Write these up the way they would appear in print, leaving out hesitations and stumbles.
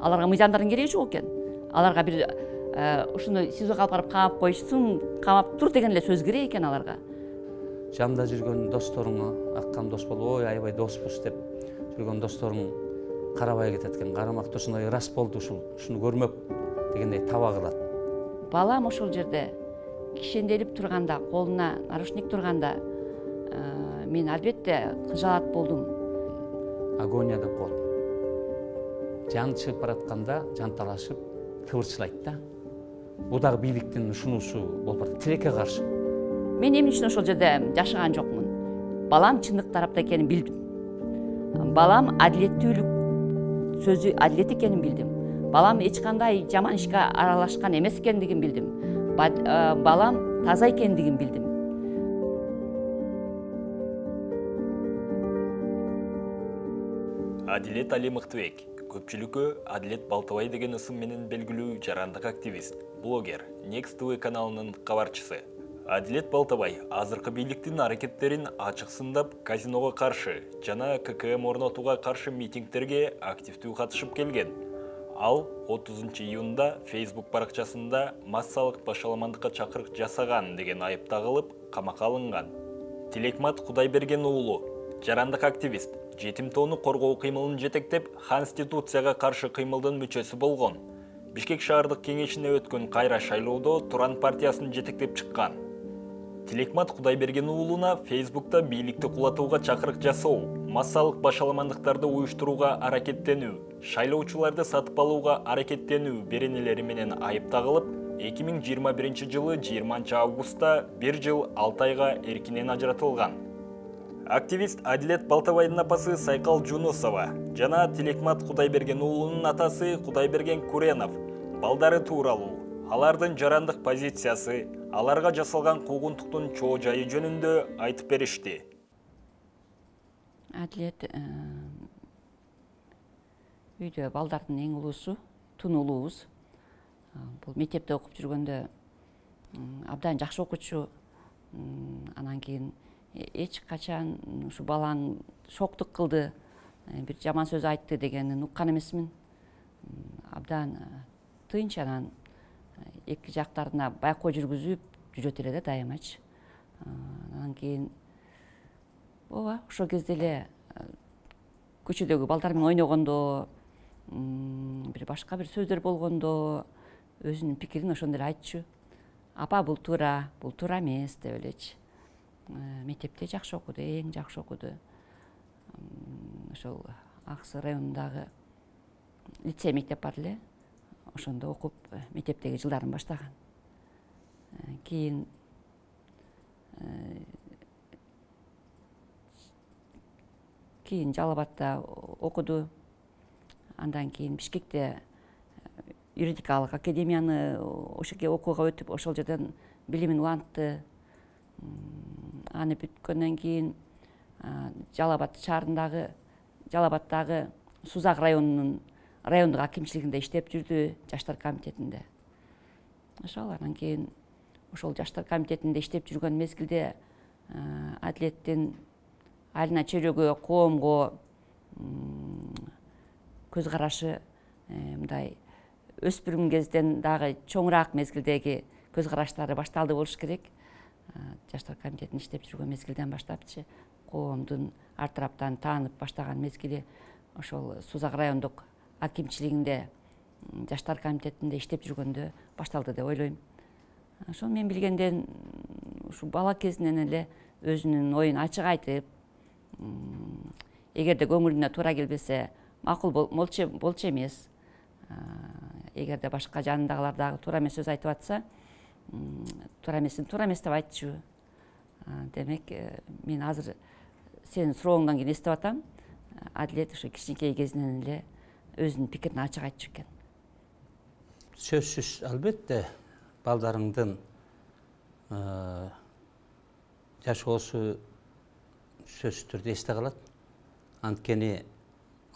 Аларга мыйзамдардын кереги жок экен. Аларга бир ушуну СИЗОго алып барып камап коюшсун, камап тур деген эле сөз керек экен аларга. Жанында жүргөн досторуңа аккан дос болуп, ой аябай доспуз деп жүргөн досторуң карабай кетет экен. Карамакта ушундай рас болду, ушуну көрмөк дегендей таба кылат. Балам ошол жерде кишенделип турганда, колуна наручник турганда, мен албетте кыжаалат болдум. Агония деп коет. Жан чыгып баратканда жанталашып кыбырчылайт да. Бул дагы бийликтин ушунусу болуп барат, тилекке каршы. Мен эмне үчүн ошол жерде жашаган жокмун. Балам чындык тарапта экенин билдим. Балам адилеттүүлүк сөзү адилет экенин билдим. Балам эч кандай жаман ишке аралашкан эмес экендигин билдим. Балам таза экендигин билдим. Адилет Али Мыктыбек, көпчүлүккө Адилет Балтабай деген ысым менен белгилүү жарандык активист, блогер, Next TV каналынын кабарчысы. Адилет Балтабай азыркы бийликтин аракеттерин ачык сындап, казиного каршы жана ККМ орнотууга каршы митингтерге активдүү катышып келген. Ал 30 июнда Facebook баракчасында массалык башаламандыкка чакырык жасаган деген айып тагылып, камакка алынган. Тилекмат Кудайберген уулу, жарандык активист, жетим тоону коргоо кыймылын жетектеп, Конституцияга каршы кыймылдын мүчөсү болгон. Бишкек шаардык кеңешине өткөн кайра шайлоодо Туран партиясын жетектеп чыккан. Тилекмат Кудайберген уулуна Facebook'та бийликти кулатууга чакырык жасоо, массалык башаламандыктарды уюштурууга аракеттенүү, шайлоочуларды сатып алууга аракеттенүү беренелери менен айып тагылып, 2021 жылы 20 августта 1 жыл 6 айга эркинен ажыратылган. Активист Адилет Балтабайдын апасы Сайкал Жунусова жана Тилекмат Кудайберген уулунун атасы Кудайберген Куренов балдары тууралуу, алардын жарандык позициясы, аларга жасалган куугунтуктун чоо жайы жөнүндө айтып беришти. Адилет үйдө балдардын эң улуусу, тун улуубуз. Бул мектепте окуп жүргөндө абдан жакшы окуучу, анан кийин эч качан ушу балаң шоктук кылды, бир жаман сөз айтты дегенин уккан эмесмин. Абдан тынч, анан эки жактарына байкоо жүргүзүп жүрөт эле да дайымачы. Анан кийин ооба ошол кезде эле көчөдөгү балдар менен ойногондо, бир башка бир сөздөр болгондо өзүнүн пикирин ошондой эле айтчу. Апа бул туура эмес деп элечи. Мектепте жакшы окуду, эң жакшы окуду. Ошол Аксы районундагы лицей мектеп бар эле. Ошондо окуп мектептеги жылдарын баштаган. Кийин Жалал Абадта окуду. Андан кийин Бишкекте юридикалык академияны ошоге окууга өтүп, ошол жерден билимин улантты. Аны бүткөндөн кийин Жалал Абад шаарындагы, Жалал Абадтагы Сузак райондук акимчилигинде иштеп жүрдү, жаштар комитетинде. Ошол анан кийин ошол жаштар комитетинде иштеп жүргөн мезгилде Адилеттин айылына чөйрөгө, коомго көз карашы мындай өспүрүм кезден дагы чоңураак мезгилдеги көз караштары башталды болуш керек. Жаштар комитетин иштеп жүргөн мезгилден баштапчы коомдун ар тараптан таанып баштаган мезгили ошол Сузак райондук акимчилигинде жаштар комитетинде иштеп жүргөндө башталды деп ойлойм. Ошол мен билгенден ушу бала кезинен эле өзүнүн оюн ачык айтып, эгерде көңүлүнө туура келбесе макул болчу эмес. Эгерде башка жанындагылар дагы туура эмес сөз айтып атса, туура эмес деп айтчу. Демек, мен азыр сенин сурооңдон кийин эстеп атам. Адилет ушу кичинекей кезинен эле өзүнүн пикирин ачык айтчу экен. Сөзсүз албетте балдарыңдын жашоосу сөзсүз түрдө эсте калат. Анткени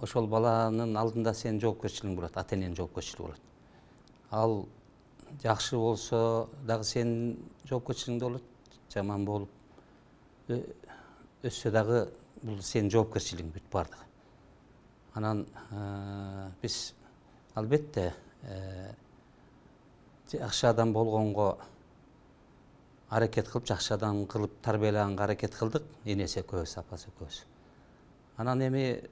ошол баланын алдында сенин жоопкерчилигиң болот, ата эненин жоопкерчилиги болот. Ал жакшы болсо дагы сенин жоопкерчилигиңде болот, жаман болуп өссө дагы бул сенин жоопкерчилигиң бүт бардыгы. Анан биз албетте жакшы адам болгонго аракет кылып, жакшы адам кылып тарбиялаганга аракет кылдык, энеси экөөбүз, апасы экөөбүз. Анан эми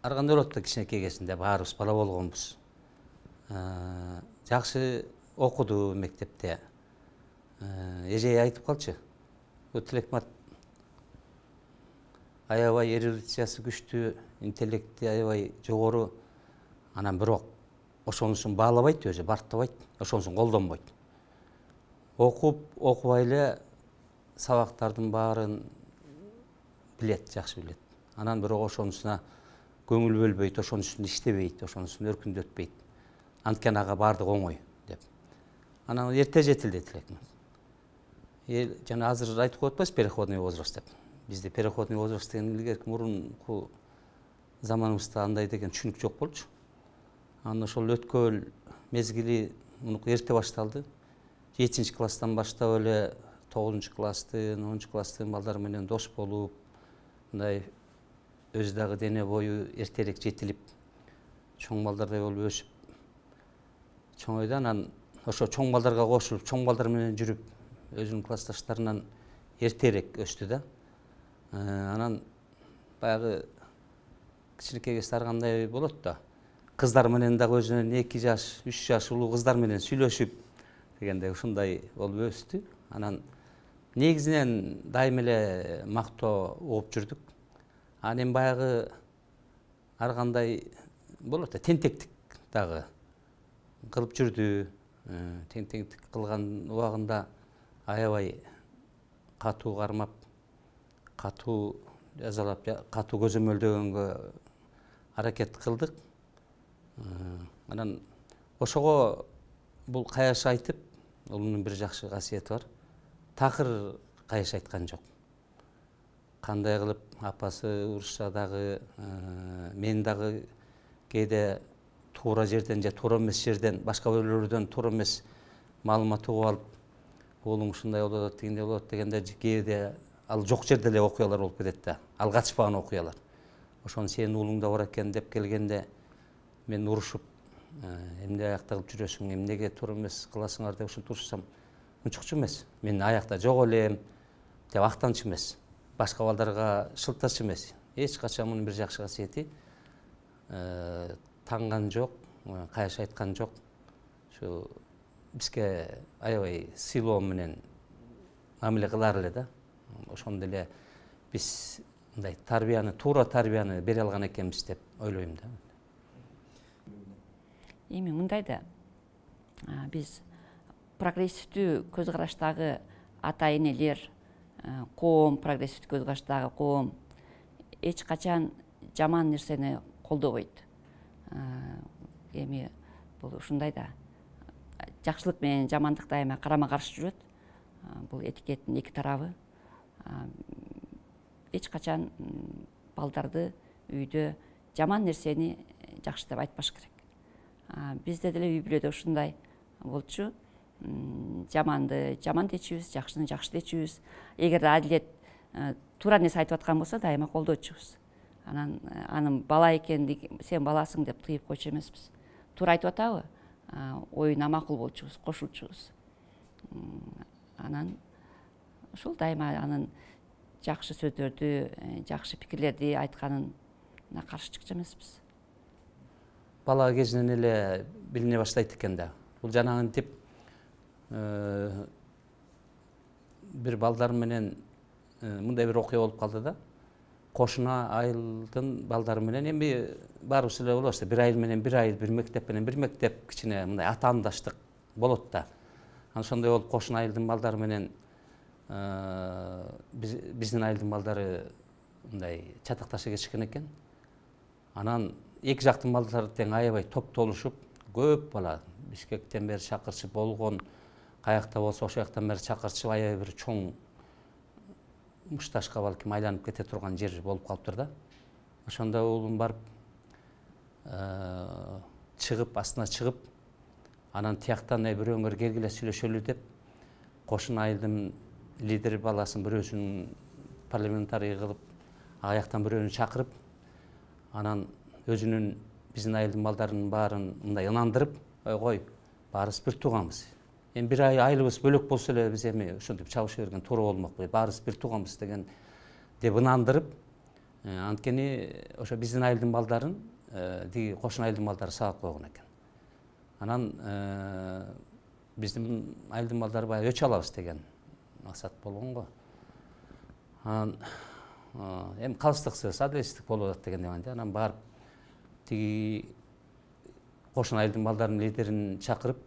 ар кандай болот да, кичинекей кезинде баарыбыз бала болгонбуз. Жакшы окуду мектепте. Эжеги айтып калчы. Тилекмат аябай эрудициясы күчтүү, интеллекти аябай жогору. Анан бирок ошонусун баалабайт өзү, барктабайт, ошонусун колдонбойт. Окубай эле сабактардын баарын билет, жакшы билет. Анан бирок ошонусуна көңүл бөлбөйт, ошонусун иштебейт, ошонусун өркүндөтпөйт. Анткени ага баардыгы оңой деп. Анан эрте жетилди Тилекмат. Жана азыр айтып коюп атпайсыз переходный возраст деп. Бизде переходный возраст деген илгерки мурунку заманыбызда андай деген түшүнүк жок болчу. Анан ошол өткөл мезгили мунуку эрте башталды. 7-класстан баштап эле 9-класстын, 10-класстын балдар менен дос болуп, мындай өзү дагы дене бою эртерээк жетилип, чоң балдардай болуп өсүп, чоңойду. Анан ошо чоң балдарга кошулуп, чоң балдар менен жүрүп, өзүнүн классташтарынан эртерээк өстү да. Анан баягы кичинекей кезде ар кандай болот да. Кыздар менен дагы өзүнөн 2 жаш, 3 жаш улуу кыздар менен сүйлөшүп дегенде ушундай болуп өстү. Анан негизинен дайым эле мактоо угуп жүрдүк. Анан эми баягы ар кандай болот да, тентектик дагы кылып жүрдү. Тентектик кылган убагында аябай катуу кармап, катуу жазалап, катуу көзөмөлдөгөнгө аракет кылдык. Анан ошого бул каяш айтып, улунун бир жакшы касиети бар. Такыр каяш айткан жок. Кандай кылып апасы урушса дагы, мен дагы кээде туура жерден же туура эмес жерден, башка бөлөлөрдөн туура эмес маалымат угуп алып, уулуң ушундай болуп атат, дегенде болот дегенде кээде ал жок жерде эле окуялар болуп кетет да. Ал качпаган окуялар. Ошону сенин уулуң да бар экен деп келгенде мен урушуп, эмне аякта кылып жүрөсүң, эмнеге туура эмес кыласыңар деп ушинтип урушсам, унчукчу эмес. Мен аякта жок элем деп актанчу эмес. Башка балдарга шылтачу эмес. Эч качан мунун бир жакшы касиети таңган жок, каяш айткан жок. Ушу бизге аябай сыйлоо менен мамиле кылар эле да. Ошондой эле биз мындай тарбияны, туура тарбияны бере алган экенбиз деп ойлойм да. Эми мындай да, биз прогрессивдүү көз караштагы ата энелер, коом, прогрессивдүү көз караштагы коом эч качан жаман нерсени колдобойт. Эми бул ушундай да, жакшылык менен жамандык дайыма карама каршы жүрөт. Бул этикеттин эки тарабы. Эч качан балдарды үйдө жаман нерсени жакшы деп айтпаш керек. Бизде деле үй бүлөдө ушундай болчу. Жаманды жаман дечүбүз, жакшыны жакшы дечүбүз. Эгер Адилет туура нерсе айтып аткан болсо, дайыма колдочубуз. Анан анын бала экенди, сен баласың деп тыйып койчу эмеспиз. Туура айтып атабы? Оюна макул болчубуз, кошулчубуз. Анан ушул дайыма анын жакшы сөздөрдү, жакшы пикирлерди айтканына каршы чыкчу эмеспиз. Бала кезинен эле билине баштайт экен да. Бул жанагынтип бир балдар менен мындай бир окуя болуп калды да. Кошуна айылдын балдары менен эми баарыбыз эле болобуз да. Бир айыл менен бир айыл, бир мектеп менен бир мектеп кичине мындай атаандаштык болот да. Анан ошондой болуп кошуна айылдын балдары менен биздин айылдын балдары мындай чатакташа кетишкен экен. Анан эки жактын балдары тең аябай топтолушуп, көп бала Бишкектен бери чакырчып болгон, каякта болсо ошол жактан бери чакырчып, аябай бир чоң мушташка балким айланып кете турган жер болуп калыптыр да. Ошондо уулум барып чыгып, астына чыгып, анан тияктан бирөөңөр келгиле сүйлөшөлү деп, кошуна айылдын лидер баласын бирөөсүн парламентарий кылып, аяктан бирөөнү чакырып, анан өзүнүн биздин айылдын балдарынын баарын мындай ынандырып, кой, баарыбыз бир тууганбыз. Эми бир айылыбыз бөлөк болсо эле биз эми ошентип чабыша берген туура болмок. Баарыбыз бир тууганбыз деген деп ынандырып, анткени ошо биздин айылдын балдарын тиги кошун айылдын балдары сабап койгон экен. Анан биздин айылдын балдары баягы өч алабыз деген максат болгон го. Анан эми калыстыксыз адилетсиздик болуп атат дегенден кийин анан барып тиги кошун айылдын балдарынын лидерин чакырып,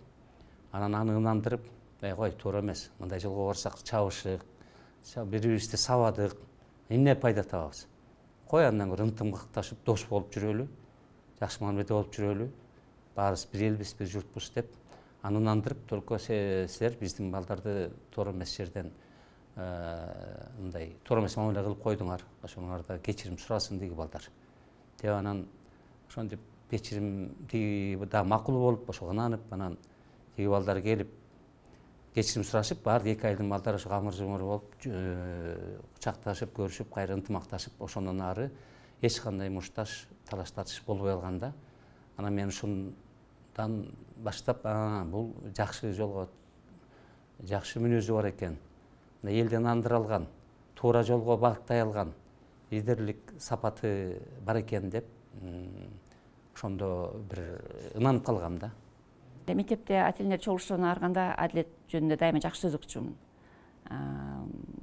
анан аны ынандырып, кой, туура эмес, мындай жолго барсак чабышык, бири-бирибизди сабадык, эмне пайда табабыз? Кой, андан көрө ынтымакташып дос болуп жүрөлү, жакшы мамиледе болуп жүрөлү, баарыбыз бир элбиз, бир журтпуз деп аны ынандырып, только силер биздин балдарды туура эмес жерден мындай туура эмес мамиле кылып койдуңар, ошоңарда кечирим сурасын тиги балдар деп анан ошентип кечирим тиги да макул болуп, ошого ынанып, анан тиги балдар келип кечирим сурашып, баардык эки айылдын балдары ошо камыр-жумур болуп, кучакташып, көрүшүп, кайра ынтымакташып, ошондон ары эч кандай мушташ, талаш тартыш болбой калганда, анан мен ушундан баштап, бул жакшы жолго, жакшы мүнөзү бар экен, элди ынандыра алган, туура жолго багыттай алган, лидерлик сапаты бар экен деп, ошондо бир ынанып калгам да. Мектепте ата-энелер чогулушууна барганда адилет жөнүндө дайыма жакшы сөз угучумун.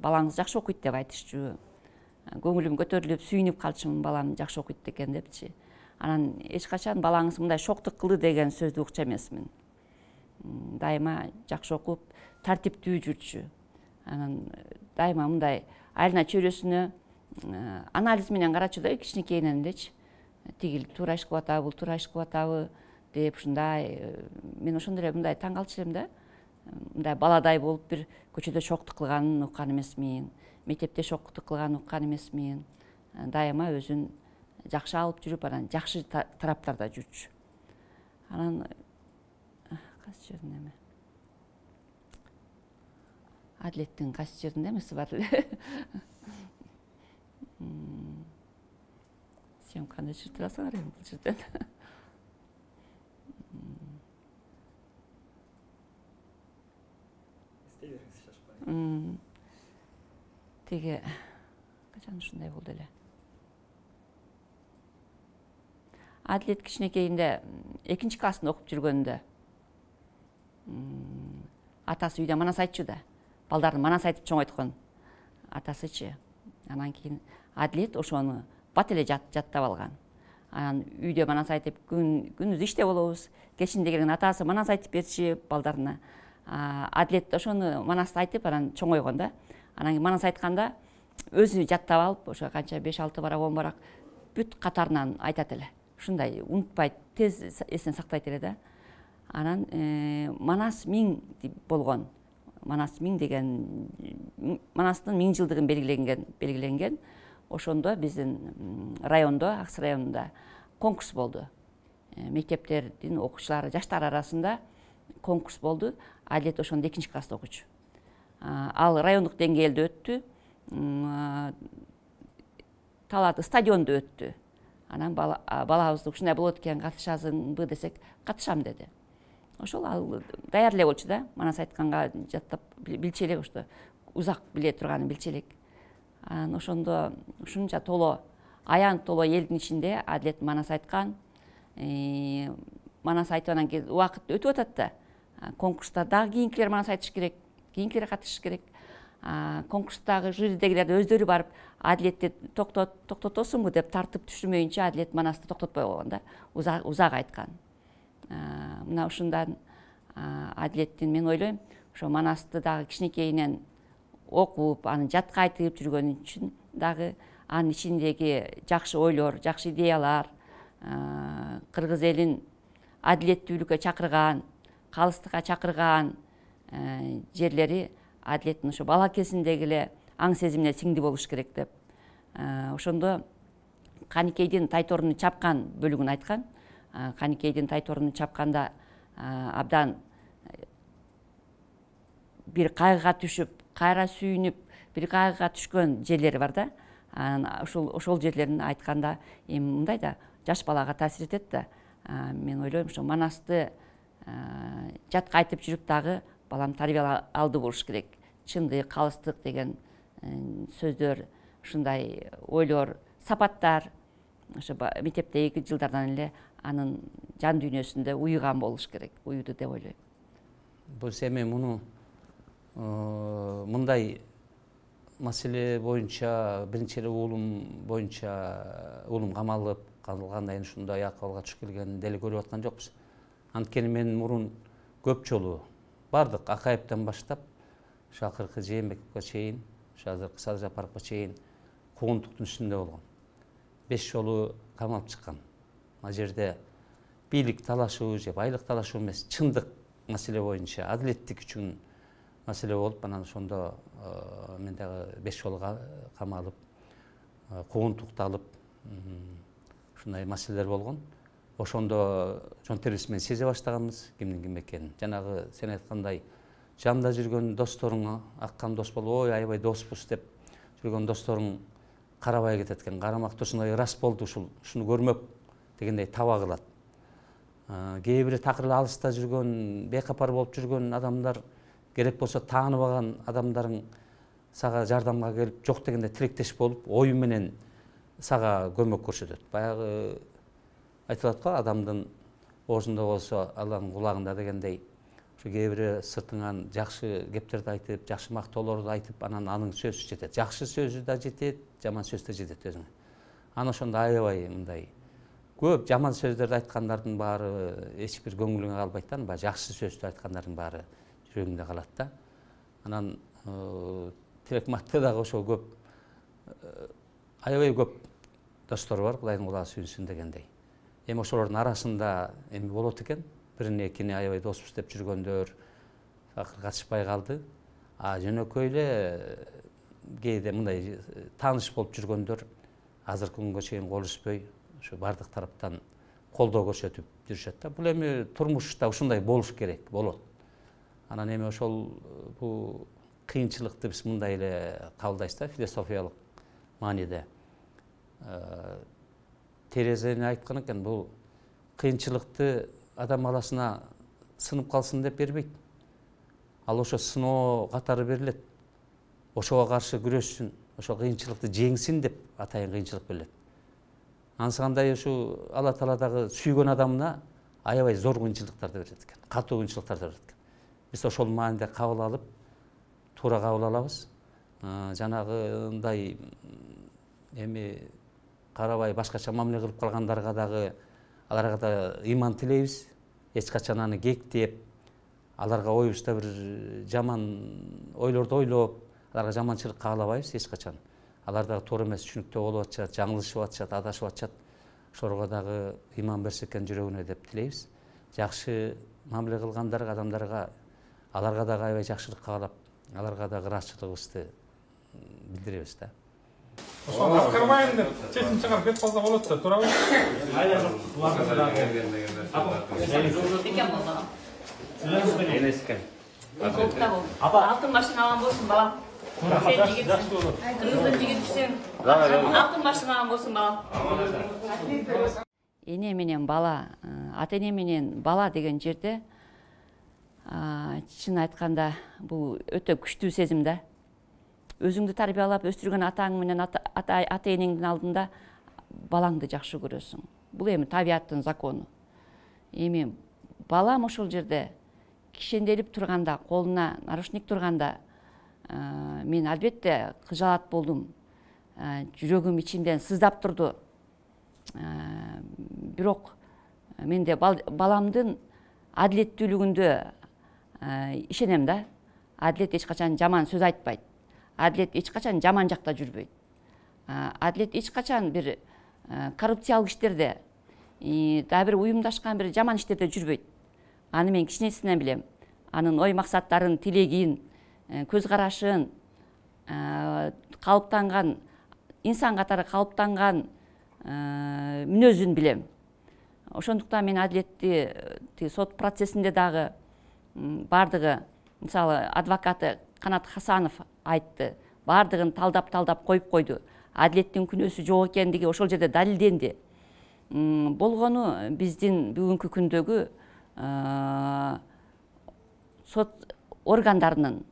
Балаңыз жакшы окуйт деп айтышчу. Көңүлүм көтөрүлүп, сүйүнүп калчумун, балам жакшы окуйт экен депчи. Анан эч качан балаңыз мындай шоктук кылды деген сөздү укчу эмесмин. Дайыма жакшы окуп, тартиптүү жүрчү. Анан дайыма мындай айылына чөйрөсүнө анализ менен карачу да, кичинекейинен элечи. Тигил туура иш кылып атабы, бул туура иш кылып атабы деп ушундай, мен ошондо эле мындай таң калчу элем да. Мындай баладай болуп бир көчөдө шоктук кылганын уккан эмесмин, мектепте шоктук кылганын уккан эмесмин. Дайыма өзүн жакшы алып жүрүп, анан жакшы тараптарда жүрчү. Анан кайсы жеринде эме? Адилеттин кайсы жеринде эмеси бар эле. Сен кандай жүрүп турасың эми бул жерден? Теге качан ушундай болду эле. Адилет кичинекейинде 2-класында окуп жүргөндө атасы үйдө манас айтчу да. Балдарын манас айтып чоңойткон атасычы. Анан кийин Адилет ошону бат эле жаттап алган. Анан үйдө манас айтып күнүз иште болобуз. Кечинде келген атасы манас айтып берчи балдарына. Адилет ошону манасты айтып анан чоңойгон да. Анан манас айтканда өзү жаттап алып, ошо канча 5-6 барак 10 барак бүт катарынан айтат эле. Ушундай унутпайт, тез эсине сактайт эле да. Анан манас 1000 болгон. Манас 1000 деген манастын 1000 жылдыгын белгиленген. Ошондо биздин райондо, Аксы районунда конкурс болду. Мектептердин окуучулары, жаштар арасында конкурс болду. Адилет ошондо 2-класста окучу. Ал райондук деңгээлде өттү. Талаады стадиондо өттү. Анан балабызды ушундай болот экен, катышасыңбы десек, катышам деди. Ошол ал даяр эле болчу да, манас айтканга жаттап билчү элек, ошто узак биле турганын билчү элек. Анан ошондо ушунча толо, аян толо элдин ичинде Адилет манас айткан. Манас айтып анан кийин убакыт өтүп атат да. Конкурста дагы кийинкилер манас айтыш керек, кийинкилер катышыш керек. Конкурстагы жюридегилер өздөрү барып Адилетти токтотосуңбу деп тартып түшүрмөйүнчө Адилет манасты токтотпой койгон да, узак айткан. Мына ушундан Адилеттин мен ойлойм, ошо манасты дагы кичинекейинен окуп, аны жатка айтып жүргөн үчүн дагы анын ичиндеги жакшы ойлор, жакшы идеялар, кыргыз элин адилеттүүлүккө чакырган, калыстыкка чакырган жерлери Адилеттин ошо бала кезиндеги эле аң сезимине сиңди болуш керек деп. Ошондо Каникейдин тайторуну чапкан бөлүгүн айткан. Каникейдин тайторуну чапканда абдан бир кайгыга түшүп, кайра сүйүнүп, бир кайгыга түшкөн жерлери бар да. Ошол жерлерин айтканда эми мындай да, жаш балага таасир этет да. Мен ойлойм ошо манасты жатка айтып жүрүп дагы балам тарбия алды болуш керек. Чындык, калыстык деген сөздөр, ушундай ойлор, сапаттар ошо мектептеги жылдардан эле анын жан дүйнөсүндө уюган болуш керек, уюду деп ойлойм. Бул эми муну мындай маселе боюнча биринчи эле уулум боюнча уулум камалып калгандан кийин ушундай акыбалга түшүп келгенин деле көрүп аткан жокпуз. Анткени мен мурун көп жолу бардык Акаевден баштап ошо акыркы Жээнбековго чейин, ошо азыркы Садыр Жапаровго чейин куугунтуктун үстүндө болгом. 5 жолу камалып чыккан. Ал жерде бийлик талашуу же байлык талашуу эмес, чындык маселе боюнча адилеттик үчүн маселе болуп, анан ошондо мен дагы 5 жолу камалып, куугунтукталып, ушундай маселелер болгон. Ошондо жон тербелишин менен сезе баштаганбыз, кимдин ким экенин. Жанагы сен айткандай жанында жүргөн досторуңа аккан дос болуп, ой аябай доспуз деп жүргөн досторуң карабай кетет экен. Карамак ушундай ырас болду, ушуну көрмөк дегендей таба кылат. Кээ бир такыр эле алыста жүргөн, бейкапар болуп жүргөн адамдар, керек болсо тааныбаган адамдарың сага жардамга келип, жок дегенде тилектеш болуп, ою менен сага көмөк көрсөтөт. Баягы айтылат го, адамдын оозунда болсо Алланын кулагында дегендей, ошо кээ бири сыртыңан жакшы кептерди айтып, жакшы мактоолорду айтып, анан анын сөзү жетет. Жакшы сөзү да жетет, жаман сөз да жетет өзүңө. Аны ошондо аябай мындай көп жаман сөздөрдү айткандардын баары эч бир көңүлүңө калбайт да, баягы жакшы сөздү айткандардын баары жүрөгүңдө калат да. Анан тилек матта дагы ошо көп, аябай көп достор бар, Кудайдын кулагы сүйүнсүн дегендей. Эми ошолордун арасында эми болот экен, бирине экини аябай доспуз деп жүргөндөр акыры катышпай калды. Жөнөкөй эле кээде мындай тааныш болуп жүргөндөр азыркы күнгө чейин кол үзбөй ошо бардык тараптан колдоо көрсөтүп жүрүшөт да. Бул эми турмушта ушундай болуш керек, болот. Анан эми ошол бул кыйынчылыкты биз мындай эле кабылдайбыз да, философиялык мааниде. Терезени айткан экен, бул кыйынчылыкты адам баласына сынып калсын деп бербейт. Ал ошо сыноо катары берилет. Ошого каршы күрөшсүн, ошо кыйынчылыкты жеңсин деп атайын кыйынчылык берилет. Ансыкандай ушу Алла Таала дагы сүйгөн адамына аябай зор кыйынчылыктарды берет экен, катуу кыйынчылыктарды берет экен. Биз ошол мааниде кабыл алып, туура кабыл алабыз. Жанагындай эми карабай башкача мамиле кылып калгандарга дагы аларга да ыйман тилейбиз. Эч качан аны кектеп, аларга оюбузда бир жаман ойлорду ойлоп, аларга жаманчылык каалабайбыз эч качан. Алар дагы туура эмес түшүнүктө болуп атышат, жаңылышып атышат, адашып атышат. Ошолорго дагы ыйман берсе экен жүрөгүнө деп тилейбиз. Жакшы мамиле кылгандарга, адамдарга, аларга дагы аябай жакшылык каалап, аларга дагы ыраазычылыгыбызды билдиребиз да. Ошону аскарбайын деп чечим чыгарып кетип калса болот да, туурабы? Алтын машина алган болсун балам. Кыргыздын жигитисиң. Алтын машина алган болсун балам. Эне менен бала, ата эне менен бала деген жерде чын айтканда бул өтө күчтүү сезим да. Өзүңдү тарбиялап өстүргөн атаң менен ата энеңдин алдында балаңды жакшы көрөсүң. Бул эми табияттын закону. Эми балам ошол жерде кишенделип турганда, колуна нарушник турганда, мен албетте кыжаалат болдум. Жүрөгүм ичимден сыздап турду. Бирок менде баламдын адилеттүүлүгүндө ишенем да. Адилет эч качан жаман сөз айтпайт. Адилет эч качан жаман жакта жүрбөйт. Адилет эч качан бир коррупциялык иштерде, да бир уюмдашкан бир жаман иштерде жүрбөйт. Аны мен кичинесинен билем. Анын ой максаттарын, тилегин, көз карашын, калыптанган инсан катары калыптанган мүнөзүн билем. Ошондуктан мен адилетти сот процессинде дагы бардыгы, мисалы адвокаты Канат Хасанов айтты, бардыгын талдап коюп койду. Адилеттин күнөөсү жок экендиги ошол жерде далилденди. болгону биздин бүгүнкү күндөгү сот органдарынын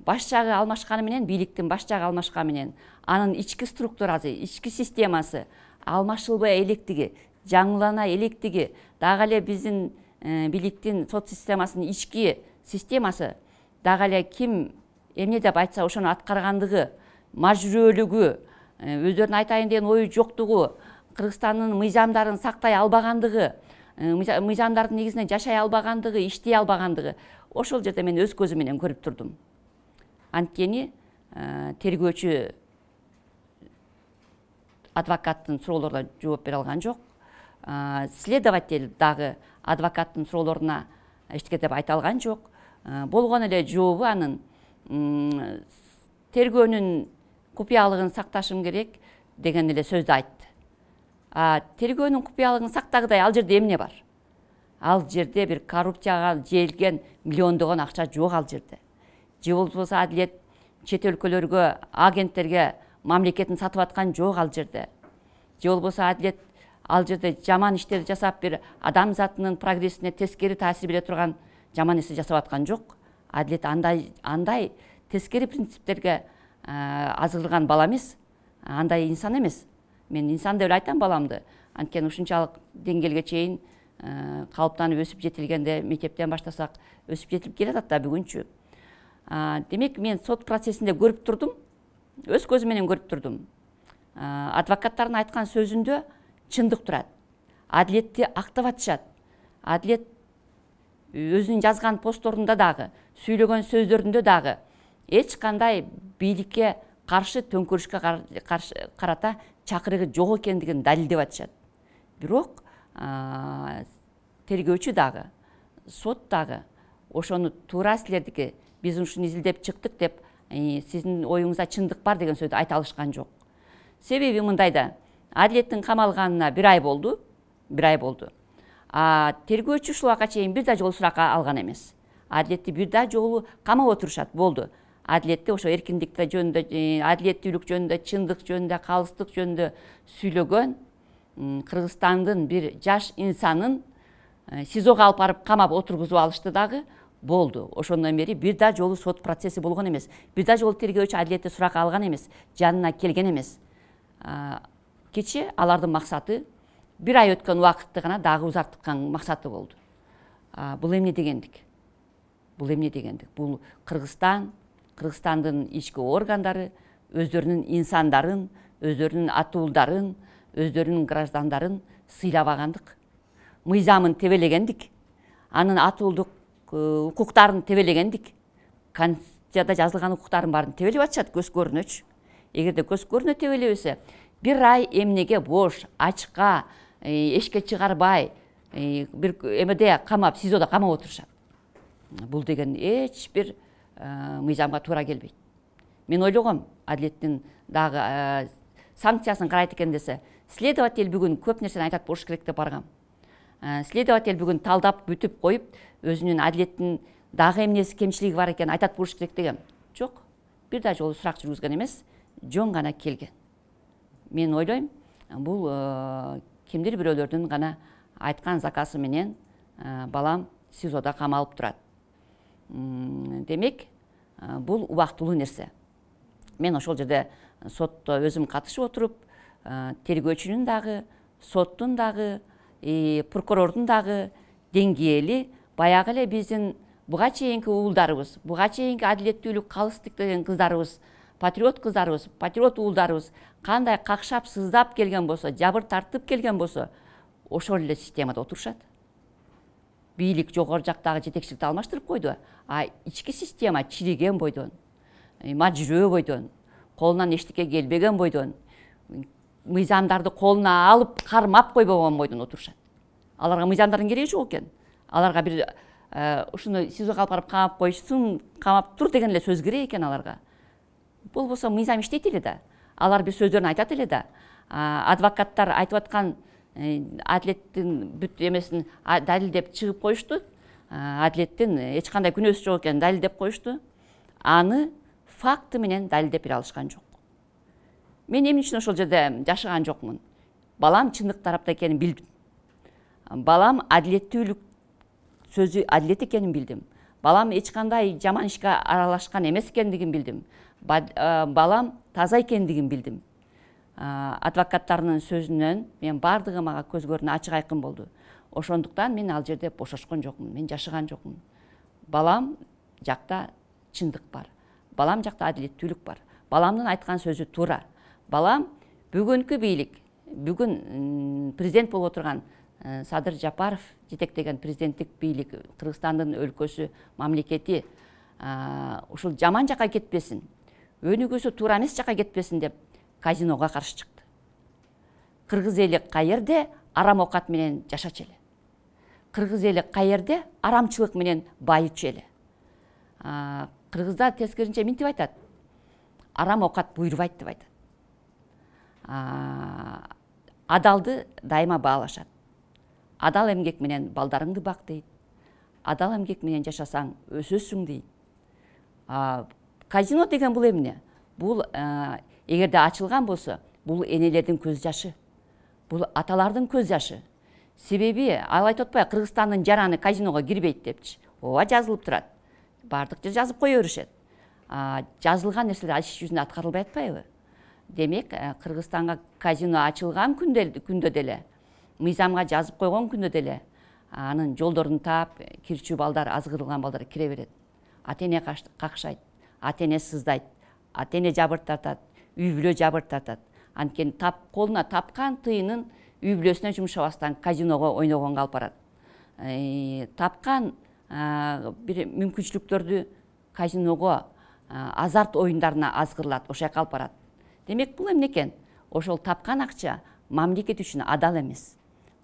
баш жагы алмашканы менен, бийликтин баш жагы алмашканы менен, анын ички структурасы, ички системасы алмашылбай электиги, жаңылана электиги, дагы эле биздин бийликтин сот системасынын ички системасы дагы эле ким эмне деп айтса ошону аткаргандыгы, мажбүрөлүгү, өздөрүнүн айтайын деген ою жоктугу, Кыргызстандын мыйзамдарын сактай албагандыгы, мыйзамдардын негизинде жашай албагандыгы, иштей албагандыгы, ошол жерде мен өз көзүм менен көрүп турдум. Анткени тергөөчү адвокаттын суроолоруна жооп бере алган жок. Следователь дагы адвокаттын суроолоруна эчтеке деп айта алган жок. Болгон эле жообу анын тергөөнүн купуялыгын сакташым керек деген эле сөздү айтты. Тергөөнүн купуялыгын сактагыдай ал жерде эмне бар? Ал жерде бир коррупцияга жээлген миллиондогон акча жок ал жерде. Же болбосо адилет чет өлкөлөргө, агенттерге мамлекетин сатып аткан жок ал жерде. Же болбосо адилет ал жерде жаман иштерди жасап бир адам затынын прогрессине тескери таасир бере турган жаман ишти жасап аткан жок. Адилет андай тескери принциптерге азырылган бала эмес, андай инсан эмес. Мен инсан деп айтам баламды. Анткени ушунчалык деңгээлге чейин калыптанып өсүп жетилгенде, мектептен баштасак өсүп жетилип келатат да бүгүнчү. Демек мен сот процессинде көрүп турдум, өз көзүм менен көрүп турдум. Адвокаттардын айткан сөзүндө чындык турат. Адилетти актап атышат. Адилет өзүнүн жазган постторунда дагы, сүйлөгөн сөздөрүндө дагы эч кандай бийликке каршы төңкөрүшкө карата чакырыгы жок экендигин далилдеп атышат. Бирок тергөөчү дагы, сот дагы ошону туура силердики, биз ушуну изилдеп чыктык деп, сиздин оюңузда чындык бар деген сөздү айта алышкан жок. Себеби мындайда, адилеттин камалганына 1 ай болду. Тергөөчү ушул убакка чейин бир да жолу суракка алган эмес. Адилетти бир да жолу камап отурушат, болду. Адилетти ошо эркиндик жөнүндө, адилеттүүлүк жөнүндө, чындык жөнүндө, калыстык жөнүндө сүйлөгөн Кыргызстандын бир жаш инсанын СИЗОго алып барып камап отургузуп алышты дагы, болду. Ошондон бери бир да жолу сот процесси болгон эмес. Бир да жолу тергөөчү адилетти суракка алган эмес, жанына келген эмес. Кечээ алардын максаты 1 ай өткөн убакытты гана дагы узарткан максаты болду. Бул эмне дегендик? Бул Кыргызстандын ички органдары өздөрүнүн инсандарын, өздөрүнүн атуулдарын, өздөрүнүн граждандарын сыйлабагандык, мыйзамын тебелегендик, анын атуулдук укуктарын тебелегендик. Конституцияда жазылган укуктардын баарын тебелеп атышат көз көрүнөчү. Эгерде көз көрүнө тебелебесе, 1 ай эмнеге бош, ачка, эшикке чыгарбай, бир эмеде камап, СИЗОдо камап отурушат. Бул деген эч бир мыйзамга туура келбейт. Мен ойлогом, адилеттин дагы санкциясын карайт экен десе, следователь бүгүн көп нерсени айтат болуш керек деп баргам. Следователь бүгүн талдап бүтүп коюп, өзүнүн адилеттин дагы эмнеси кемчилиги бар экенин айтат болуш керек дегем. Жок, бир да жолу сурак жүргүзгөн эмес, жөн гана келген. Мен ойлойм, бул кимдир бирөөлөрдүн гана айткан закасы менен балам СИЗОдо камалып турат. Демек, бул убактылуу нерсе. Мен ошол жерде сотто өзүм катышып отуруп, тергөөчүнүн дагы, соттун дагы, прокурордун дагы деңгээли баягы эле биздин буга чейинки уулдарыбыз, буга чейинки адилеттүүлүк, калыстык деген кыздарыбыз, патриот кыздарыбыз, патриот уулдарыбыз кандай какшап сыздап келген болсо, жабыр тартып келген болсо, ошол эле системада отурушат. Бийлик жогору жактагы жетекчиликти алмаштырып койду, ички система чириген бойдон, мажүрөө бойдон, колунан эчтеке келбеген бойдон, мыйзамдарды колуна алып кармап койбогон бойдон отурушат. Аларга мыйзамдардын кереги жок экен. Аларга бир ушуну СИЗОго алып барып камап коюшсун, камап тур деген эле сөз керек экен аларга. Болбосо мыйзам иштейт эле да. Алар бир сөздөрүн айтат эле да. Адвокаттар айтып аткан адилеттин бүт эмесин далилдеп чыгып коюшту. Адилеттин эч кандай күнөөсү жок экенин далилдеп коюшту. Аны факты менен далилдеп бере алышкан жок. Мен эмне үчүн ошол жерде жашаган жокмун? балам чындык тарапта экенин билдим. Балам адилеттүүлүк сөзү адилет экенин билдим. Балам эч кандай жаман ишке аралашкан эмес экендигин билдим. Балам таза экендигин билдим. Адвокаттарынын сөзүнөн мен бардыгы мага көзгөрүнө ачык айкын болду. Ошондуктан мен ал жерде бошошкон жокмун, мен жашаган жокмун. Балам жакта чындык бар. Балам жакта адилеттүүлүк бар. Баламдын айткан сөзү туура. Балам бүгүнкү бийлик, бүгүн президент болуп отурган Садыр Жапаров жетектеген президенттик бийлик, Кыргызстандын өлкөсү, мамлекети ушул жаман жака кетпесин, өнүгүүсү туура эмес жака кетпесин деп казиного каршы чыкты. Кыргыз эли каерде арам оокат менен жашачу эле. Кыргыз эли каерде арамчылык менен байычу эле. Кыргыздар тескеринче мынтип айтат. Арам оокат буйрубайт деп айтат. Адалды дайыма баалашат. Адал эмгек менен балдарыңды бак дейт. Адал эмгек менен жашасаң өсөсүң дейт. Казино деген бул эмне? Бул эгерде ачылган болсо, бул энелердин көз жашы. Бул аталардын көз жашы. Себеби ал айтып атпайбы, Кыргызстандын жараны казиного кирбейт депчи. Ооба жазылып турат. Бардык жазып кое беришет. Жазылган нерселер иш жүзүндө аткарылбай атпайбы? Демек, Кыргызстанга казино ачылган күндө деле, мыйзамга жазып койгон күндө деле, анын жолдорун таап, кирчүү балдар, азгырылган балдар кире берет. Ата-эне какшайт, ата-эне сыздайт, ата-эне жабыр тартат, үй бүлө жабыр тартат. Анткени колуна тапкан тыйынын үй бүлөсүнө жумшабастан казиного ойногонго алып барат. Тапкан бир мүмкүнчүлүктөрдү казиного, азарт оюндарына азгырылат, ошол жака алып барат. Демек, бул эмне экен? Ошол тапкан акча мамлекет үчүн адал эмес.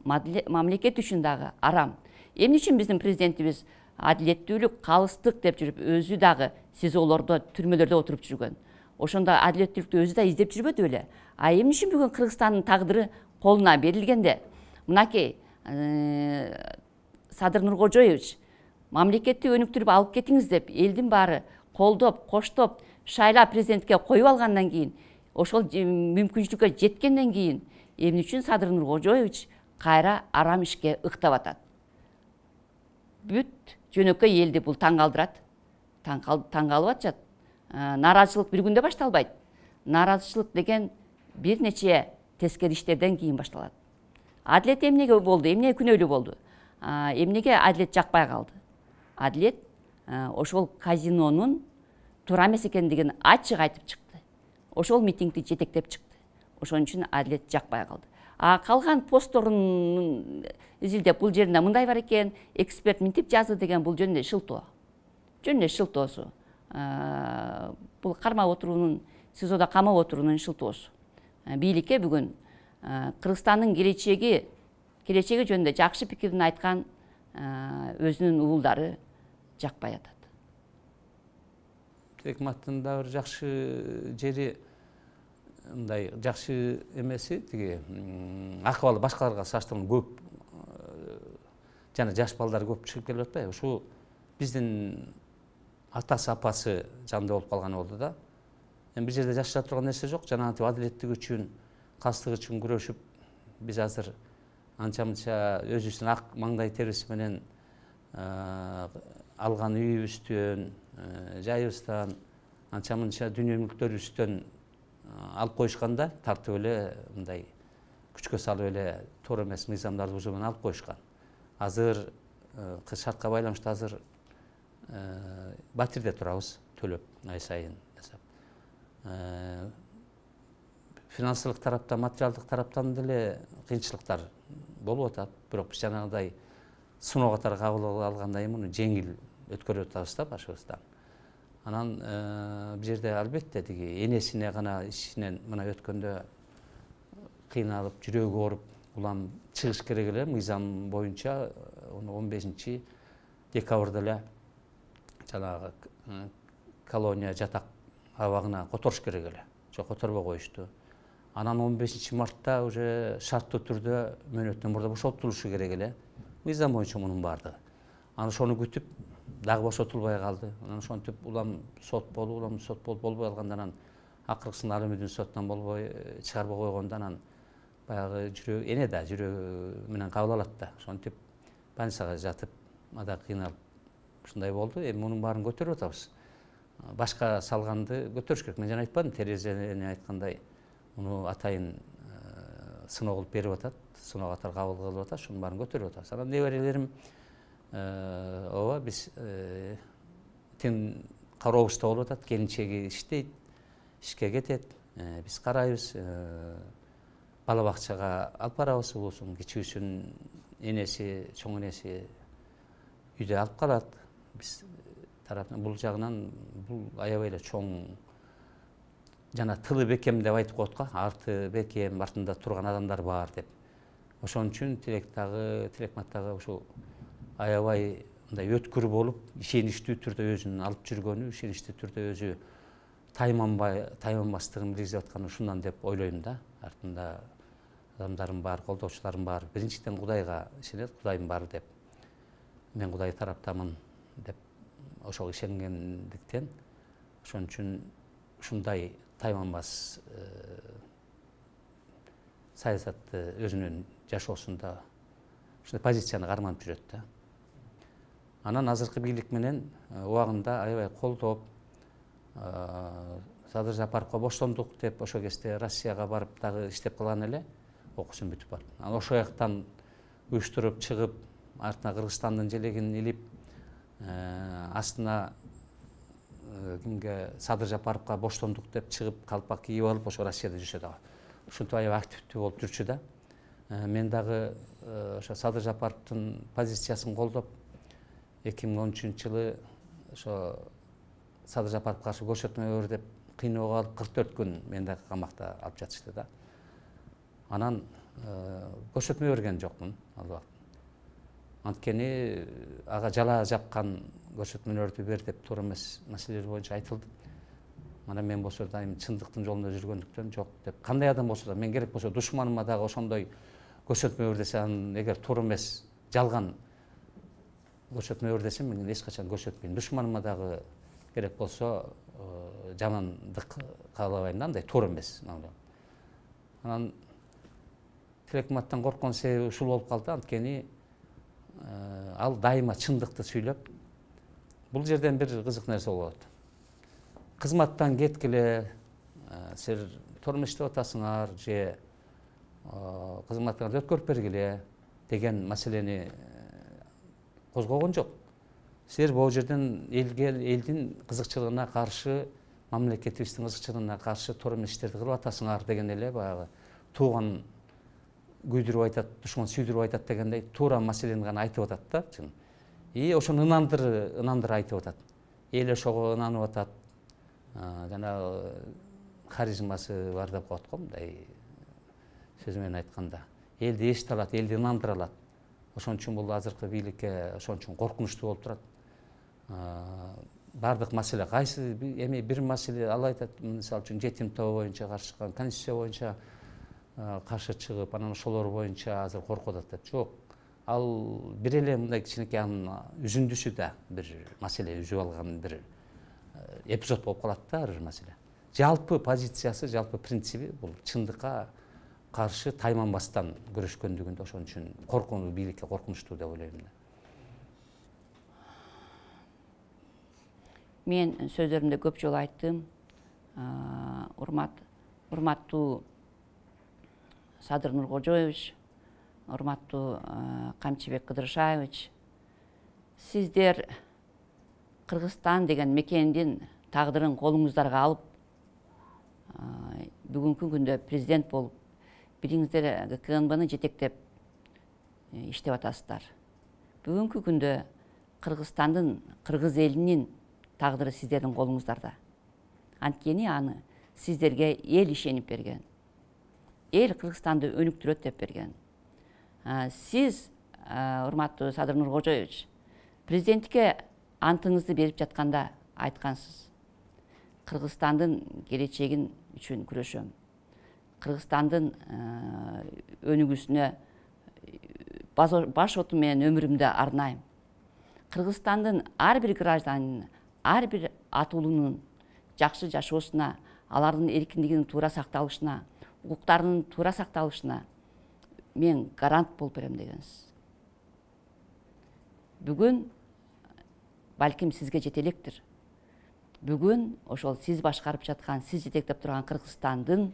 Мамлекет үчүн дагы арам. Эмне үчүн биздин президентибиз адилеттүүлүк, калыстык деп жүрүп, өзү дагы СИЗОлордо, түрмөлөрдө отуруп жүргөн. Ошондо адилеттүүлүктү өзү да издеп жүрбөдү беле? Эмне үчүн бүгүн Кыргызстандын тагдыры колуна берилгенде, мынакей Садыр Нуркожоевич мамлекетти өнүктүрүп алып кетиңиз деп, элдин баары колдоп, коштоп, шайлап президентке коюп алгандан кийин, ошол мүмкүнчүлүккө жеткенден кийин, эмне үчүн Садыр Нуркожоевич кайра арам ишке ыктап атат? Бүт жөнөкөй элди бул таң калтырат. Таң калып атышат. Нааразычылык бир күндө башталбайт. Нааразычылык деген бир нече тескери иштерден кийин башталат. Адилет эмнеге болду? Эмне күнөөлүү болду? Эмнеге адилет жакпай калды? Адилет ошол казинонун туура эмес экендигин ачык айтып чыкты. Ошол митингди жетектеп чыкты. Ошон үчүн адилет жакпай калды. Калган постторун изилдеп, бул жеринде мындай бар экен, эксперт мынтип жазды деген бул жөнүндө шылтоо. Жөнүндө шылтоосу. Бул кармап отуруунун, СИЗОдо камап отуруунун шылтоосу. Бийликке бүгүн Кыргызстандын келечеги жөнүндө жакшы пикирин айткан өзүнүн уулдары жакпай атат. Өкмөттүн да бир жакшы жери, мындай жакшы эмеси, тиги акыбалы башкаларга салыштырмалуу көп жана жаш балдар көп чыгып келип атпайбы? Ушу биздин атасы, апасы жанында болуп калган болду да. Бир жерде жашача турган нерсе жок. Жанагынтип адилеттик үчүн, калыстык үчүн күрөшүп, биз азыр анча-мынча өзүбүздүн ак маңдай терибиз менен алган үйүбүздөн, жайыбыздан, анча-мынча дүнүйө мүлктөрүбүздөн алып коюшканда, тартып эле мындай күчкө салып эле туура эмес мыйзамдарды бузуу менен алып коюшкан. Азыр шартка байланыштуу азыр батирде турабыз, төлөп ай сайын. Финансылык тараптан, материалдык тараптан деле кыйынчылыктар болуп атат. Бирок биз жанагыдай сыноо катары кабыл алгандай муну жеңил өткөрүп атабыз да башыбыздан. Анан бул жерде албетте тиги энесине гана ишинен мына өткөндө кыйналып, жүрөгү ооруп, улам чыгыш керек эле мыйзам боюнча 15 декабрда эле жанагы колония жатак абагына которуш керек эле. Жок, которбой коюшту. Анан 15 мартта уже шарттуу түрдө мөөнөттөн мурда бошотулушу керек эле. Мыйзам боюнча мунун бардыгы. Аны ошону күтүп дагы бошотулбай калды. Анан ошентип улам сот болбой калганда, анан акыркысында Ар Өмүдүн сотунан болбой чыгарбай койгондо, анан баягы жүрөк эне да жүрөгү менен кабыл алат да. Ошентип больницага жатып ада кыйналып ушундай болду. Эми мунун баарын көтөрүп атабыз. Башка салганды көтөрүш керек. Мен жана айтпадым, терезени айткандай муну атайын сыноо кылып берип атат, сыноо катары кабыл кылып атат, шунун баарын көтөрүп атабыз. Анан неберелерим ооба биз тең карообузда болуп атат, келинчеги иштейт, ишке кетет, биз карайбыз, бала бакчага алып барабыз, улуусун, кичүүсүн энеси, чоң энеси үйдө алып калат. Биз тараптан бул жагынан бул аябай эле чоң жана тылы бекем деп айтып коет го, арты бекем, артында турган адамдар бар деп. Ошон үчүн Тилекматтагы ушул аябай мындай өткүр болуп, ишеничтүү түрдө өзүн алып жүргөнү, ишеничтүү түрдө өзү тайманбастыгын билгизип атканы ушундан деп ойлойм да. Артында адамдарым бар, колдоочуларым бар. Биринчиден Кудайга ишенет, Кудайым бар деп. Мен Кудай тараптамын деп ошого ишенгендиктен, ошон үчүн ушундай тайманбас саясатты өзүнүн жашоосунда ушундай позицияны карманып жүрөт да. Анан азыркы бийлик менен убагында аябай колдоп, Садыр Жапаровго боштондук деп ошол кезде Россияга барып дагы иштеп калган эле, окуусун бүтүп барып. Анан ошол жактан уюштуруп чыгып, артына Кыргызстандын желегин илип, астына кимге Садыр Жапаровго боштондук деп чыгып, калпак кийип алып, ошо Россияда жүрсө дагы. Ушинтип аябай активдүү болуп жүрчү да. Мен дагы ошо Садыр Жапаровдун позициясын колдоп, 2013 жылы ошо Садыр Жапаровго каршы көрсөтмө бер деп кыйноого алып 44 күн мен дагы камакта алып жатышты да. Анан көрсөтмө берген жокмун ал убакта. Анткени ага жала жапкан көрсөтмөлөрдү бер деп туура эмес маселелер боюнча айтылды. Мана мен болсо дайым чындыктын жолунда жүргөндүктөн жок деп. Кандай адам болсо да, мен керек болсо душманыма дагы ошондой көрсөтмө бер десе, анын эгер туура эмес, жалган көрсөтмө бер десем, мен эч качан көрсөтпөйм. Душманыма дагы керек болсо жамандык каалабайм да, андай туура эмес. Анан Тилекматтан корккон себеби ушул болуп калды, анткени ал дайыма чындыкты сүйлөп, бул жерден бир кызык нерсе болот. Кызматтан кеткиле, силер туура иштеп атасыңар же кызматтарды өткөрүп бергиле деген маселени козгогон жок. Силер бул жерден элдин кызыкчылыгына каршы, мамлекетибиздин кызыкчылыгына каршы туура эмес иштерди кылып атасыңар деген эле баягы тууган күйдүрүп айтат, душман сүйдүрүп айтат дегендей туура маселени гана айтып атат да. И ошону ынандыр айтып атат. Эл ошого ынанып атат. Жана харизмасы бар деп коет го, мындай сөз менен айтканда. Элди эшите алат, элди ынандыра алат. Ошон үчүн бул азыркы бийликке ошон үчүн коркунучтуу болуп турат. Бардык маселе кайсы эми бир маселе ал айтат, мисалы үчүн жетим тобу боюнча каршы чыккан, конституция боюнча каршы чыгып, анан ошолор боюнча азыр коркуп атат. Жок, ал бир эле мындай кичинекей анын үзүндүсү да бир маселе үзүп алган бир эпизод болуп калат да, бир маселе. Жалпы позициясы, жалпы принципи бул чындыкка каршы тайманбастан күрөшкөндүгүндө, ошон үчүн коркунуу, бийликке коркунучтуу деп ойлойм да. Мен сөздөрүмдө көп жолу айттым. Урматтуу Садыр Нуркожоевич, урматтуу Камчыбек Кыдыршаевич, сиздер Кыргызстан деген мекендин тагдырын колуңуздарга алып, бүгүнкү күндө президент болуп, бириңиздер КНБны жетектеп иштеп атасыздар. Бүгүнкү күндө Кыргызстандын, кыргыз элинин тагдыры сиздердин колуңуздарда. Анткени аны сиздерге эл ишенип берген. Эл Кыргызстанды өнүктүрөт деп берген. Сиз, урматтуу Садыр Нуркожоевич, президенттикке антыңызды берип жатканда айткансыз. Кыргызстандын келечегин үчүн күрөшөм. Кыргызстандын өнүгүүсүнө баш оту менен өмүрүмдү арнайм. Кыргызстандын ар бир гражданинин, ар бир атуулунун жакшы жашоосуна, алардын эркиндигинин туура сакталышына, укуктарынын туура сакталышына мен гарант болуп берем дегенсиз. Бүгүн балким сизге жете электир. Бүгүн ошол сиз башкарып жаткан, сиз жетектеп турган Кыргызстандын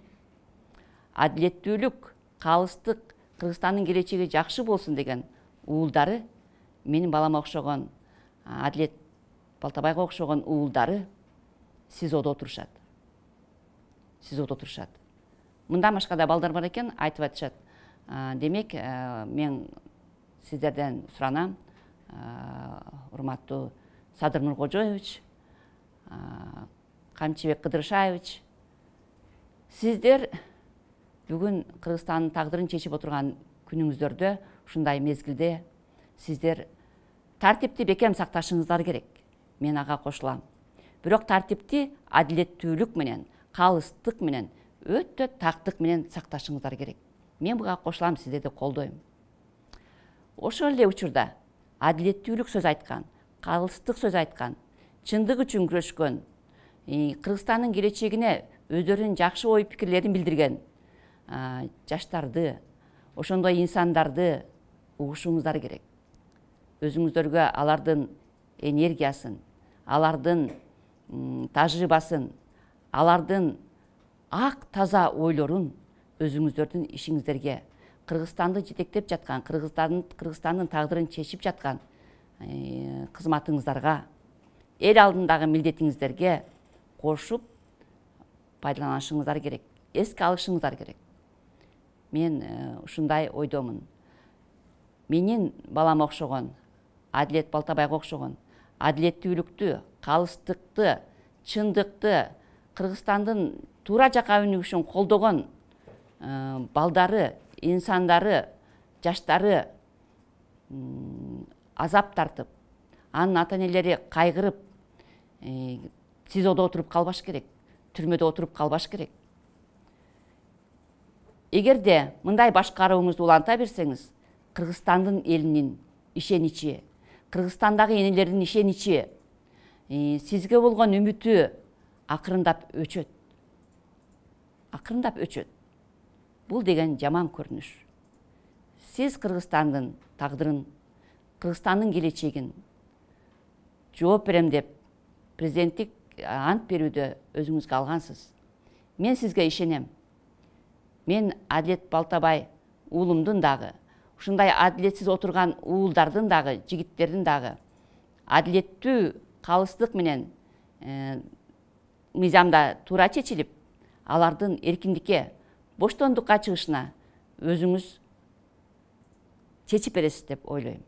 адилеттүүлүк, калыстык, Кыргызстандын келечеги жакшы болсун деген уулдары, менин балама окшогон, Адилет Балтабайга окшогон уулдары СИЗОдо отурушат. СИЗОдо отурушат. Мындан башка да балдар бар экен, айтып атышат. Демек, мен сиздерден суранам, урматтуу Садыр Нуркожоевич, Камчыбек Кыдырышаевич, сиздер бүгүн Кыргызстандын тагдырын чечип отурган күнүңүздөрдө, ушундай мезгилде сиздер тартипти бекем сакташыңыздар керек. Мен ага кошулам. Бирок тартипти адилеттүүлүк менен, калыстык менен, өтө тактык менен сакташыңыздар керек. Мен буга кошулам, сиздерди колдойм. Ошол эле учурда адилеттүүлүк сөз айткан, калыстык сөз айткан, чындык үчүн күрөшкөн, Кыргызстандын келечегине өздөрүнүн жакшы ой пикирлерин билдирген жаштарды, ошондой инсандарды угушуңуздар керек. Өзүңүздөргө алардын энергиясын, алардын тажрыйбасын, алардын ак таза ойлорун өзүңүздөрдүн ишиңиздерге, Кыргызстанды жетектеп жаткан, Кыргызстандын тагдырын чечип жаткан кызматыңыздарга, эл алдындагы милдетиңиздерге кошуп пайдаланышыңыздар керек, эске алышыңыздар керек. Мен ушундай ойдомун. Менин балама окшогон, Адилет Балтабайга окшогон, адилеттүүлүктү, калыстыкты, чындыкты, Кыргызстандын туура жака өнүгүшүн колдогон балдары, инсандары, жаштары азап тартып, анын ата-энелери кайгырып, СИЗОдо отуруп калбаш керек, түрмөдө отуруп калбаш керек. Эгерде мындай башкарууңузду уланта берсеңиз, Кыргызстандын элинин ишеничи, Кыргызстандагы энелердин ишеничи, сизге болгон үмүтү акырындап өчөт. Акырындап өчөт. Бул деген жаман көрүнүш. Сиз Кыргызстандын тагдырын, Кыргызстандын келечегин жооп берем деп президенттик ант берүүдө өзүңүзгө алгансыз. Мен сизге ишенем. Мен Адилет Балтабай уулумдун дагы, ушундай адилетсиз отурган уулдардын дагы, жигиттердин дагы адилеттүү, калыстык менен мыйзамда туура чечилип, алардын эркиндикке, боштондукка чыгышына өзүңүз чечип бересиз деп ойлойм.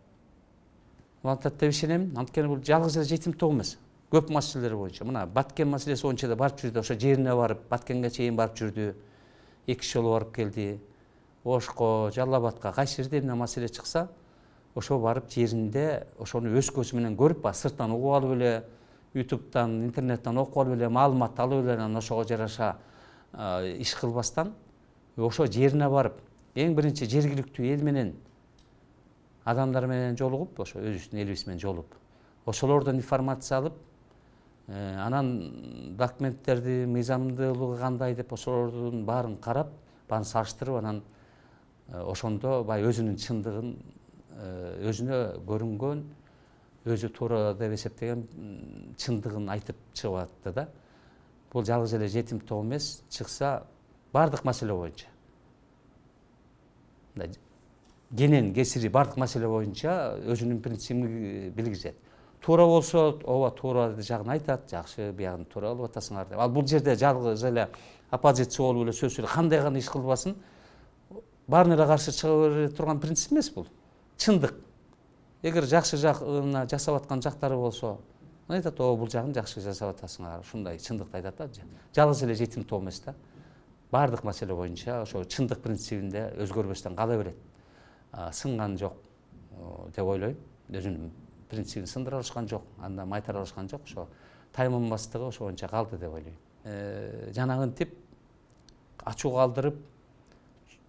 Антат деп ишенем. Анткени бул жалгыз эле жетим тоо эмес. Көп маселелер боюнча. Мына Баткен маселеси боюнча да барып жүрдү, ошо жерине барып, Баткенге чейин барып жүрдү. 2 жолу барып келди. Ошко, Жалал Абадка кайсы жерде эмне маселе чыкса, ошо барып жеринде ошону өз көзү менен көрүп, сырттан угуп алып эле, YouTube'дан, интернеттен окуп алып эле, маалымат алып эле, анан ошого жараша иш кылбастан, ошо жерине барып, эң биринчи жергиликтүү эл менен, адамдар менен жолугуп, ошо өзүбүздүн элибиз менен жолугуп, ошолордон информация алып, анан документтерди, мыйзамдуулугу кандай деп ошолордун баарын карап, баарын салыштырып, анан ошондо бай өзүнүн чындыгын, өзүнө көрүнгөн, өзү туура деп эсептеген чындыгын айтып чыгып атты да. Бул жалгыз эле жетим тоо эмес, чыкса бардык маселе боюнча. Генен, кесири бардык маселе боюнча өзүнүн принцибин билгизет. Туура болсо, ооба туура жагын айтат, жакшы, биягын туура кылып атасыңар деп. Ал бул жерде жалгыз эле оппозиция болуп эле сөз сүйлөп, кандай гана иш кылбасын, баарына эле каршы чыга бере турган принцип эмес бул. Чындык. Эгер жакшы жагына жасап аткан жактары болсо, айтат, ооба бул жагын жакшы жасап атасыңар, ушундай чындыкты айтат да. Жалгыз эле жетим тоо эмес да. Бардык маселе боюнча ошо чындык принцибинде өзгөрбөстөн кала берет. Сынган жок деп ойлойм. Өзүнүн принцибин сындыра алышкан жок, анда майтара алышкан жок, ошо тайманбастыгы ошо боюнча калды деп ойлойм. Жанагынтип ачуу калтырып,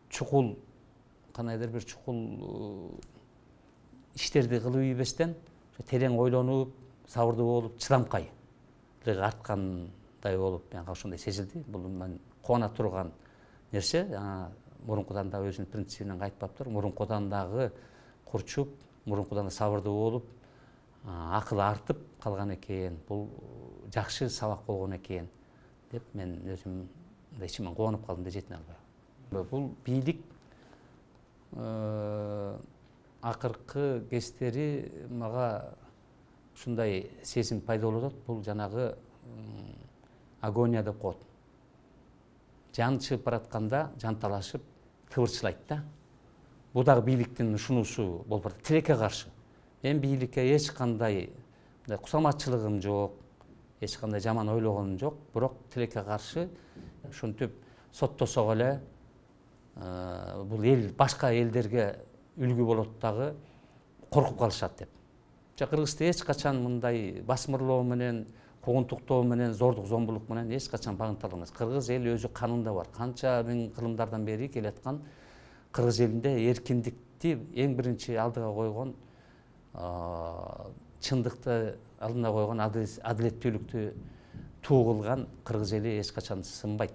чукул кандайдыр бир чукул иштерди кылып ийбестен, терең ойлонуп, сабырдуу болуп, чыдамкайлыгы арткандай болуп, менга ошондой сезилди. Бул мен кубана турган нерсе. мурункудан да өзүнүн принцибинен кайтпаптыр. Мурункудан дагы курчуп, мурункудан да сабырдуу болуп, акылы артып калган экен. Бул жакшы сабак болгон экен деп мен өзүм ичимен кубанып калдым да жетине албай. Бул бийлик акыркы кездери мага ушундай сезим пайда болуп атат. Бул жанагы агония деп коет. Жан чыгып баратканда жанталашып кыбырчылайт да. Бул дагы бийликтин ушунусу болуп барат. Тилекке каршы. Мен бийликке эч кандай кусаматчылыгым жок, эч кандай жаман ойлогонум жок, бирок тилекке каршы ушинтип соттосок эле бул эл башка элдерге үлгү болот дагы коркуп калышат деп. Кыргызда эч качан мындай басмырлоо менен, куугунтуктоо менен, зордук зомбулук менен эч качан багынтылган эмес. Кыргыз эли өзү канында бар. Канча миң кылымдардан бери келаткан кыргыз элинде эркиндикти эң биринчи алдыга койгон, чындыкты алдына койгон, адилеттүүлүктү туу кылган кыргыз эли эч качан сынбайт.